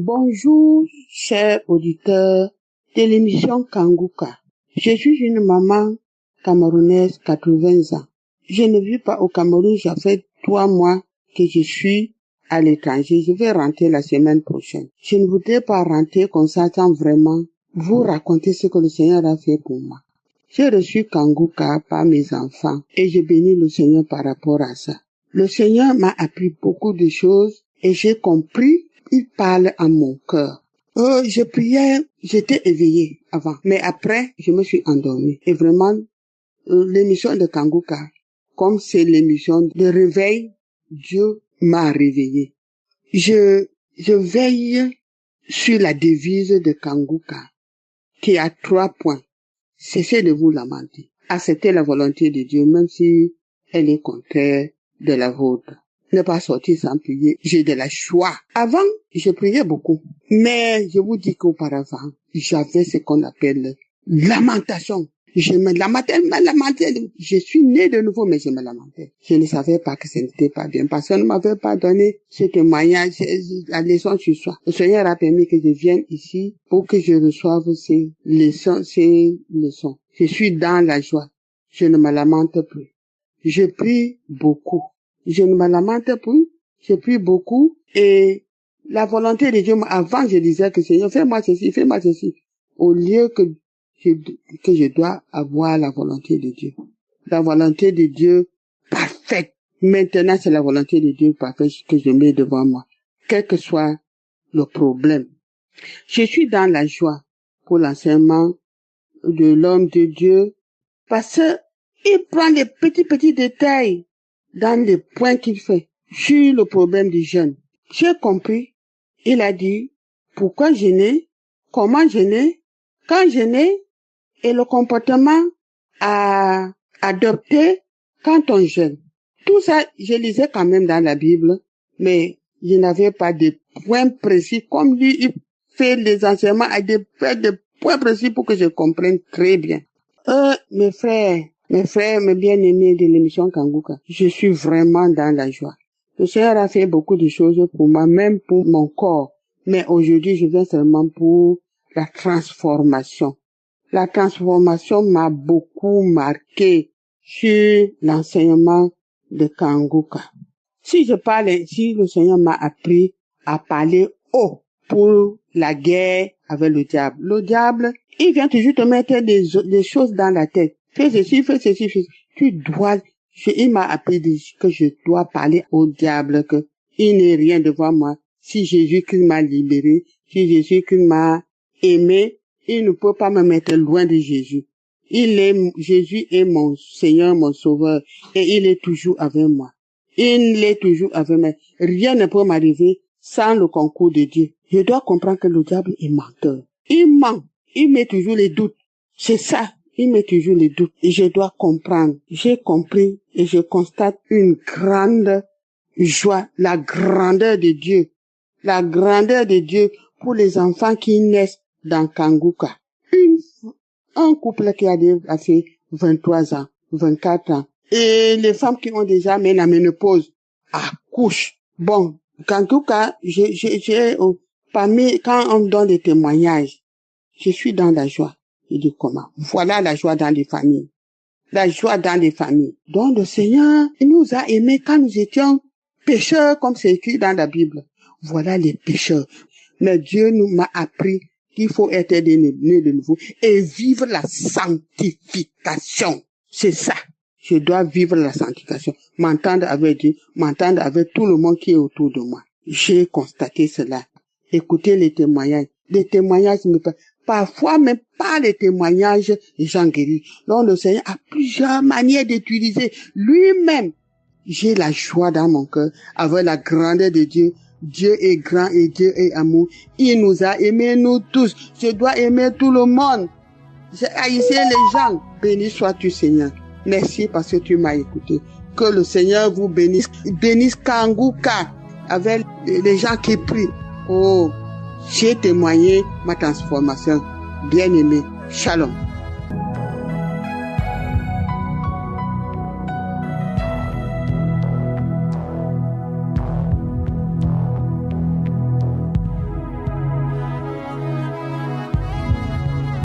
Bonjour, chers auditeurs de l'émission Kanguka. Je suis une maman camerounaise, 80 ans. Je ne vis pas au Cameroun, ça fait 3 mois que je suis à l'étranger. Je vais rentrer la semaine prochaine. Je ne voudrais pas rentrer comme ça sans vraiment vous raconter ce que le Seigneur a fait pour moi. J'ai reçu Kanguka par mes enfants et je bénis le Seigneur par rapport à ça. Le Seigneur m'a appris beaucoup de choses et j'ai compris. Il parle à mon cœur. Je priais, j'étais éveillée avant, mais après, je me suis endormie. Et vraiment, l'émission de Kanguka, comme c'est l'émission de réveil, Dieu m'a réveillée. Je veille sur la devise de Kanguka, qui a 3 points. Cessez de vous lamenter. Acceptez la volonté de Dieu, même si elle est contraire de la vôtre. Ne pas sortir sans prier. J'ai de la joie. Avant, je priais beaucoup. Mais je vous dis qu'auparavant, j'avais ce qu'on appelle lamentation. Je me lamentais. Je suis née de nouveau, mais je me lamentais. Je ne savais pas que ce n'était pas bien. Parce qu'on ne m'avait pas donné ce témoignage, la leçon sur soi. Le Seigneur a permis que je vienne ici pour que je reçoive ces leçons. Je suis dans la joie. Je ne me lamente plus. Je prie beaucoup. Je ne me lamente plus, je prie beaucoup et la volonté de Dieu, avant je disais que Seigneur, fais-moi ceci. Au lieu que je dois avoir la volonté de Dieu. La volonté de Dieu parfaite. Maintenant, c'est la volonté de Dieu parfaite que je mets devant moi. Quel que soit le problème. Je suis dans la joie pour l'enseignement de l'homme de Dieu parce qu'il prend les petits détails dans les points qu'il fait sur le problème des jeunes. J'ai compris, il a dit pourquoi jeûner, comment jeûner, quand jeûner et le comportement à adopter quand on jeûne. Tout ça, je lisais quand même dans la Bible, mais je n'avais pas de points précis. Comme lui, il fait les enseignements à des points précis pour que je comprenne très bien. Mes frères, mes bien-aimés de l'émission Kanguka, je suis vraiment dans la joie. Le Seigneur a fait beaucoup de choses pour moi, même pour mon corps. Mais aujourd'hui, je viens seulement pour la transformation. La transformation m'a beaucoup marqué sur l'enseignement de Kanguka. Si le Seigneur m'a appris à parler haut pour la guerre avec le diable. Le diable, il vient toujours te mettre des choses dans la tête. Fais ceci. Il m'a appris que je dois parler au diable, que il n'est rien devant moi. Si Jésus-Christ m'a libéré, si Jésus-Christ m'a aimé, il ne peut pas me mettre loin de Jésus. Jésus est mon Seigneur, mon Sauveur, et il est toujours avec moi. Il est toujours avec moi. Rien ne peut m'arriver sans le concours de Dieu. Je dois comprendre que le diable est menteur. Il ment. Il met toujours les doutes. C'est ça. Il met toujours les doutes. Et je dois comprendre. J'ai compris et je constate une grande joie. La grandeur de Dieu. La grandeur de Dieu pour les enfants qui naissent dans Kanguka. Un couple qui a fait 23 ans, 24 ans. Et les femmes qui ont déjà mis la ménopause accouchent. Bon, Kanguka, parmi, quand on donne des témoignages, je suis dans la joie. Je dis comment? Voilà la joie dans les familles. La joie dans les familles. Donc le Seigneur, il nous a aimés quand nous étions pécheurs, comme c'est écrit dans la Bible. Voilà les pécheurs. Mais Dieu nous m'a appris qu'il faut être né de nouveau et vivre la sanctification. C'est ça. Je dois vivre la sanctification. M'entendre avec Dieu, m'entendre avec tout le monde qui est autour de moi. J'ai constaté cela. Écoutez les témoignages. Les témoignages parfois même pas les témoignages des gens guéris. Donc le Seigneur a plusieurs manières d'utiliser lui-même. J'ai la joie dans mon cœur avec la grandeur de Dieu. Dieu est grand et Dieu est amour. Il nous a aimés nous tous. Je dois aimer tout le monde. J'ai haïssé les gens. Béni sois-tu Seigneur. Merci parce que tu m'as écouté. Que le Seigneur vous bénisse. Bénisse Kanguka avec les gens qui prient. Oh, j'ai témoigné ma transformation. Bien-aimé. Shalom.